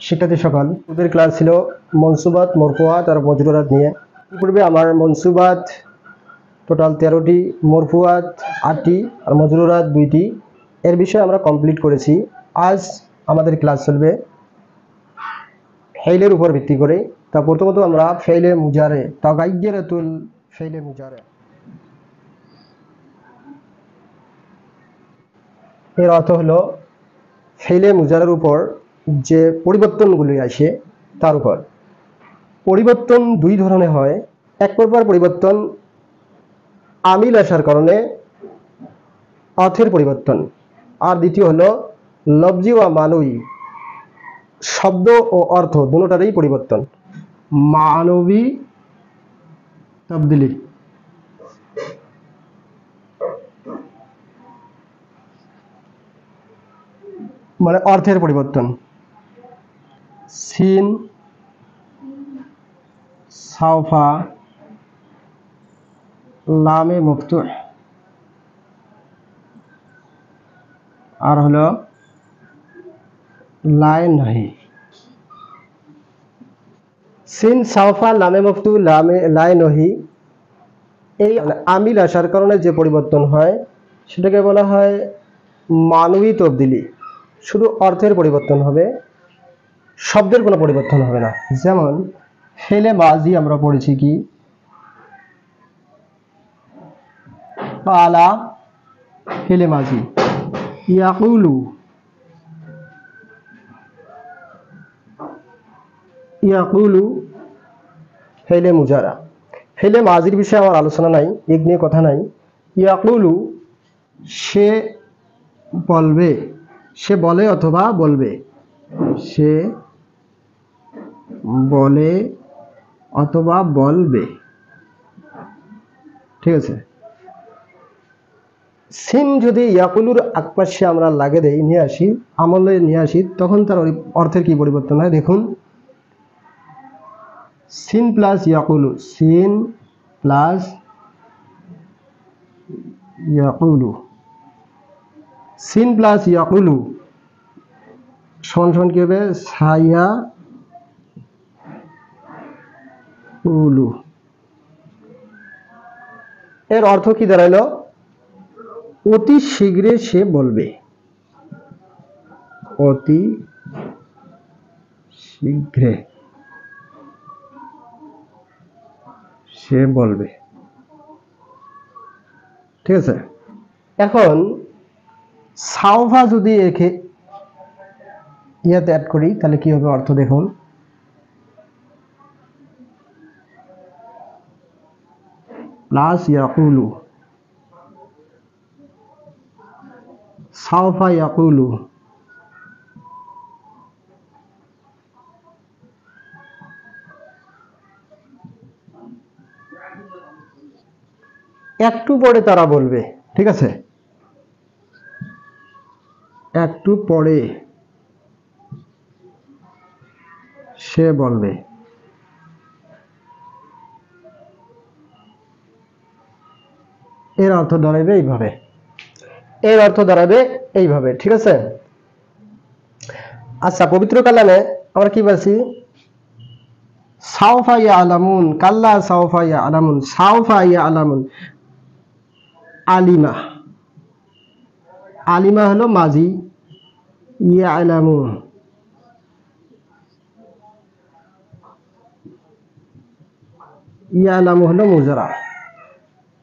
শিক্ষার্থী সকল, পূর্বের ক্লাস ছিল মনসুবাত, মরফুয়াত আর মজরুরাত নিয়ে। পূর্বে আমার মনসুবাত টোটাল 13টি, মরফুয়াত 8টি আর মজরুরাত 2টি, এর বিষয়ে আমরা কমপ্লিট করেছি। আজ আমাদের ক্লাস চলবে ফেইলের উপর ভিত্তি করে। তা প্রথমত আমরা ফেইলে মুজারে, তাগাইয়্যারাতুল ফেইলে মুজারে, এর অর্থ হলো ফেইলে মুজারের উপর যে পরিবর্তনগুলি আসে তার উপর। পরিবর্তন দুই ধরনের হয়। এক প্রকার পরিবর্তন আমিল আসার কারণে অর্থের পরিবর্তন, আর দ্বিতীয় হলো লফজি ওয়া মানবী, শব্দ ও অর্থ দুটোটারই পরিবর্তন, মানবী তাবদীলি। মানে অর্থের পরিবর্তন। সিন, সাওফা, লামে মফতুহ আর হলো লায়ে নাহি। সিন, সাওফা, লামে মফতুহ, লায়ে নাহি, এই আমিল আসার কারণে যে পরিবর্তন হয় সেটাকে বলা হয় মানবী তবদিলি। শুধু অর্থের পরিবর্তন হবে, শব্দের কোনো পরিবর্তন হবে না। যেমন ফেলে মাজি আমরা পড়েছি কি কালা ফেলে মাজি, ইয়াকুলু ইয়াকুলু ফেলে মুজারা। ফেলে মাজির বিষয়ে আমার আলোচনা নাই, এগ নিয়ে কথা নাই। ইয়াকুলু সে বলবে, সে বলে অথবা বলবে, সে বলে অথবা বলবে, ঠিক আছে। সিন যদি ইয়াকুলুর আকপাশে আমরা লাগে দেই, নিয়ে আসি, আমলে নিয়ে আসি, তখন তার অর্থের কি পরিবর্তন হয় দেখুন। সিন প্লাস ইয়াকুলু, সিন প্লাস ইয়াকুলু, সিন প্লাস ইয়াকুলু সমান সমান কি হবে? সায়া উলু। এর অর্থ কি দাঁড়াইলো? অতি শীঘ্রে সে বলবে, অতি শীঘ্রে সে বলবে, ঠিক আছে। এখন সাওফা যদি একে ইয়াতে অ্যাড করি তাহলে কি হবে অর্থ দেখুন। প্লাস ইয়াকুলু, সাওফা ইয়াকুলু, একটু পরে তারা বলবে, ঠিক আছে, একটু পরে সে বলবে। এর অর্থ দাঁড়াবে এইভাবে, এর অর্থ দাঁড়াবে এইভাবে, ঠিক আছে। আচ্ছা, পবিত্র কালামে আমরা কি বলছি? সাওফা ইয়ালামুন, কাল্লা সাওফা ইয়ালামুন, সাওফা ইয়ালামুন। আলিমা, আলিমা হলো মাজি, ইয়ালামু, ইয়ালামু হলো মুজারা,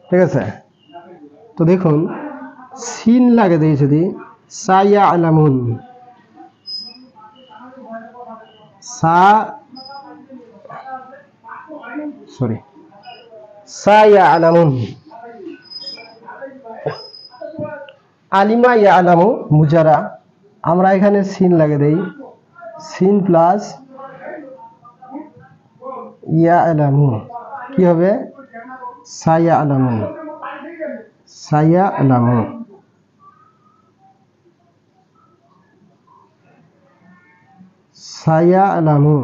ঠিক আছে। তো দেখুন সিন লাগে দেই যদি সায়া আলামুন, সায়া আলামুন, আলিমা ইয়া আলামু মুজারা, আমরা এখানে সিন লাগে দেই, সিন প্লাস ইয়া আলামু কি হবে? সায়া আলামু, সায়া আলামু। সায়া আলামু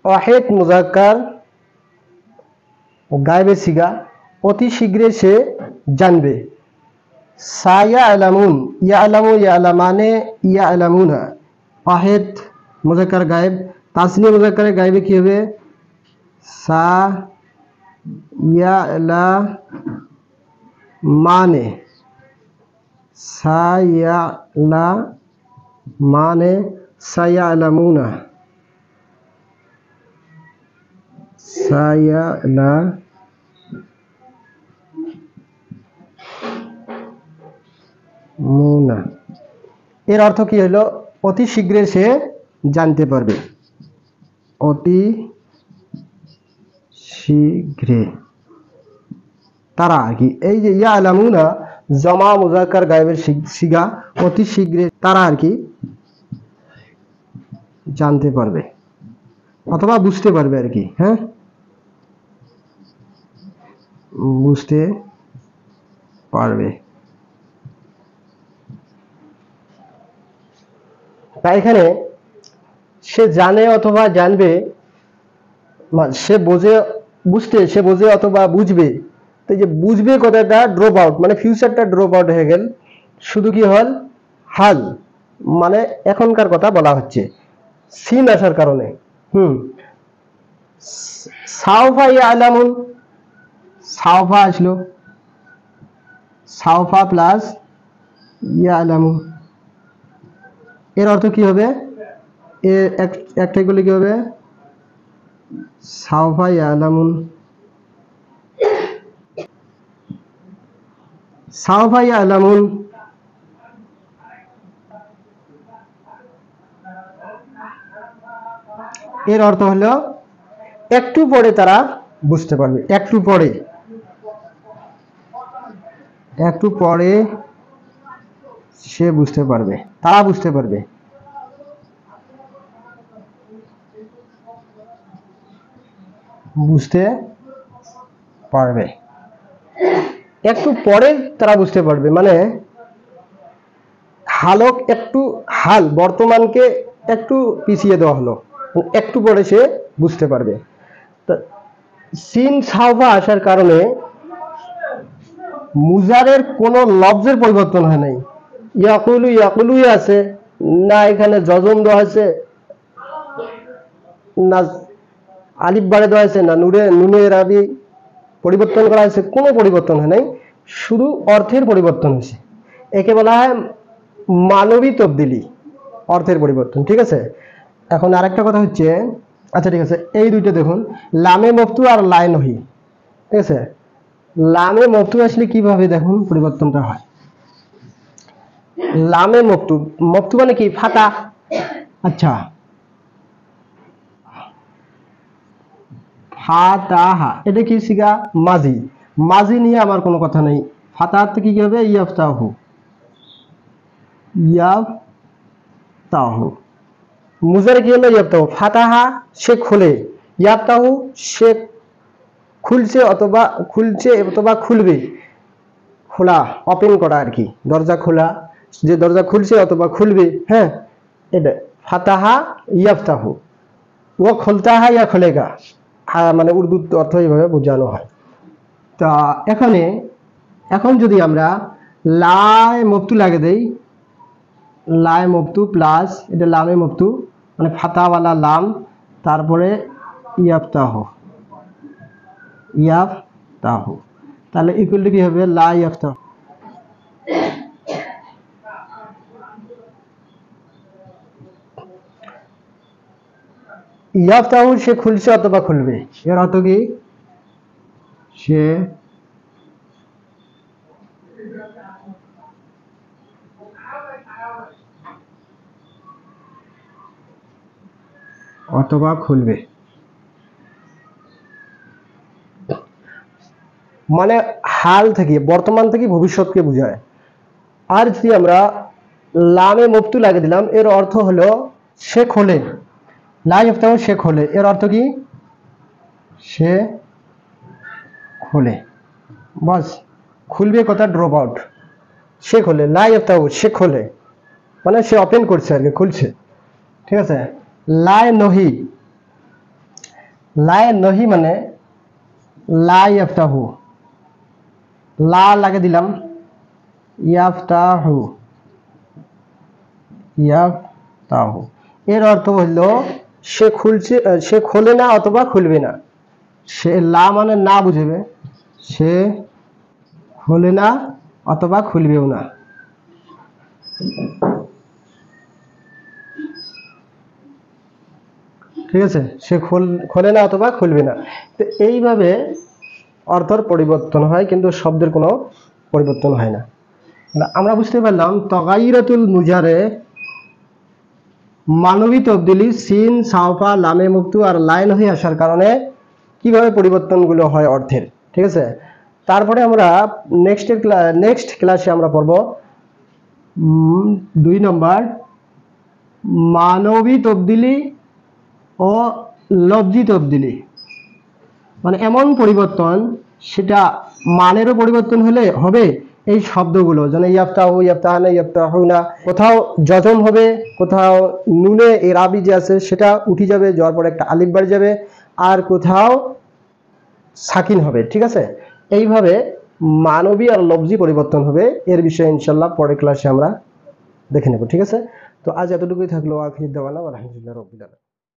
ওয়াহিদ মুজাক্কার গায়বে সিগা, অতি শীঘ্রে সে জানবে। সায়া আলামুন, ইয়া আলামু, ইয়া আলামানে, ইয়া আলামুনা, ওয়াহিদ মুজাক্কার গায়েব, তাসনিয়া মুজাক্কারে গায়েবে কি হবে? সা ইয়া লা মানে, সা ইয়া লা মানে সায়া লামুনা, সায়া লা মুনা। এর অর্থ কি হলো? অতি শীঘ্রে সে জানতে পারবে, অতি শীঘ্রে, তারা আর কি। এই যে ইয়া আলামুনা জমা মুজাক্কার গায়েবের সিগা, অতি শীঘ্রে তারা আর কি জানতে পারবে অথবা বুঝতে পারবে আর কি। হ্যাঁ, বুঝতে পারবে। তাই এখানে সে জানে অথবা জানবে, সে বোঝে, বুঝতে সে বোঝে অথবা বুঝবে। তো যে বুঝবে কথাটা ড্রপ আউট, মানে ফিউচারটা ড্রপ আউট হয়ে গেল, শুধু কি হল? হাল, মানে এখনকার কথা বলা হচ্ছে সিন আসার কারণে। সাউফা ইয়ালামুন, সাউফা আসলো, সাউফা প্লাস ইয়ালামুন, এর অর্থ কি হবে? একটাই করলে কি হবে? সাউফা ইয়ালামুন, সাউফা ইয়ালামুন। এর অর্থ হলো একটু পরে তারা বুঝতে পারবে, একটু পরে, একটু পরে সে বুঝতে পারবে, তারা বুঝতে পারবে। বুঝতে পারবে, একটু পরে তারা বুঝতে পারবে, মানে হালক একটু, হাল বর্তমানকে একটু পিছিয়ে দেওয়া হলো, একটু পরে সে বুঝতে পারবে। সিন সাউফা আসার কারণে মুজারের কোনো লফজের পরিবর্তন হয় নাই। ইয়াকুলু ইয়াকুলুই আছে, না এখানে জজম দেওয়া আছে, না আলিফ বাড়ে দেওয়া আছে, না নুনে রাবি পরিবর্তন করা হয়েছে, কোনো পরিবর্তন হয় নাই, শুধু অর্থের পরিবর্তন হয়েছে। একে বলা হয় মানবী তবদিলি, অর্থের পরিবর্তন। ঠিক আছে, এখন আরেকটা কথা হচ্ছে, আচ্ছা ঠিক আছে, এই দুইটা দেখুন, লামে মফতু আর লাই নহি। ঠিক আছে, লামে মফতু আসলে কিভাবে দেখুন পরিবর্তনটা হয়। লামে মফতু, মফতু মানে কি? ফাতা। আচ্ছা, ফাতাহা এটা কি সিগা? মাজি। মাজি নিয়ে আমার কোনো কথা নেই। ফাতাহাতে কি হবে? ইয়াফতাহু, ইয়াফতাহু। মুজারে কি হলো? ইয়াফতাহু। ফাতাহা সে খোলে, ইয়াফতাহু সে খুলছে অথবা খুলবে, খোলা, ওপেন করা আর কি, দরজা খোলা, যে দরজা খুলছে অথবা খুলবে। হ্যাঁ, এটা ফাতাহা ইয়াফতাহু, ও খুলতাহা ইয়া খুলেগা, মানে উর্দু অর্থ এইভাবে বোঝানো হয়। তা এখন যদি আমরা লাই মফতু লাগে দেই, লাই মফতু প্লাস এটা লামে মফতু, মানে ফাতাওয়ালা লাম, তারপরে ইয়াফতাহু, ইয়াফতাহু, তাহলে ইকুয়াল টু কি হবে? লা ইয়াফতাহু। ইয়াফতাহু সে খুলছে অথবা খুলবে, এর অর্থ কি? সে অথবা খুলবে, মানে হাল থেকে, বর্তমান থেকে ভবিষ্যৎকে বোঝায়। আর যদি আমরা লামে মফতু লাগিয়ে দিলাম, এর অর্থ হলো সে খোলে, লা ইয়াফতাহু সে খোলে, এর অর্থ কি? সে খোলে, বাস খুলবে কথা ড্রপ আউট। সে খোলে, লা ইয়াফতাহু সে খোলে, মানে সে ওপেন করছে আর কি, খুলছে। ঠিক আছে, লাই নহি, লাই নহি মানে লা ইয়াফতাহু, লা লাগে দিলাম, ইয়াফতাহু, ইয়াফতাহু, এর অর্থ হইল সে খুলছে, সে খোলে না অথবা খুলবে না। সে লা মানে না বুঝবে, সে খোলে না অথবা খুলবেও না। ঠিক আছে, সে খোলে না অথবা খুলবে না। তো এইভাবে অর্থের পরিবর্তন হয়, কিন্তু শব্দের কোনো পরিবর্তন হয় না। আমরা বুঝতে পারলাম তগাইরাতুল মুজারে মানবী তবদিলি সিন সাওফা লামে মুক্তু আর লাইন হয়ে আসার কারণে কিভাবে পরিবর্তনগুলো হয় অর্থের। ঠিক আছে, তারপরে আমরা নেক্সট ক্লাসে আমরা পড়ব 2 নম্বর মানবী তবদিলি ও লব্ধি তবদিলি, মানে এমন পরিবর্তন সেটা মানেরও পরিবর্তন হলে হবে। এই শব্দগুলো যেন ইয়াফতাহু, ইয়াফতাহানা, ইয়াফতাহুনা, কোথাও যজম হবে, কোথাও নুনে এরাবি যে আছে সেটা উঠে যাবে, যাওয়ার পর একটা আলিফ বাড়ি যাবে, আর কোথাও সাকিন হবে। ঠিক আছে, এইভাবে মানবী আর লফজি পরিবর্তন হবে। এর বিষয়ে ইনশাল্লাহ পরের ক্লাসে আমরা দেখে নেব। ঠিক আছে, তো আজ এতটুকুই থাকলো। আখির দাওয়ানা আলহামদুলিল্লাহ রাব্বিল আলামিন।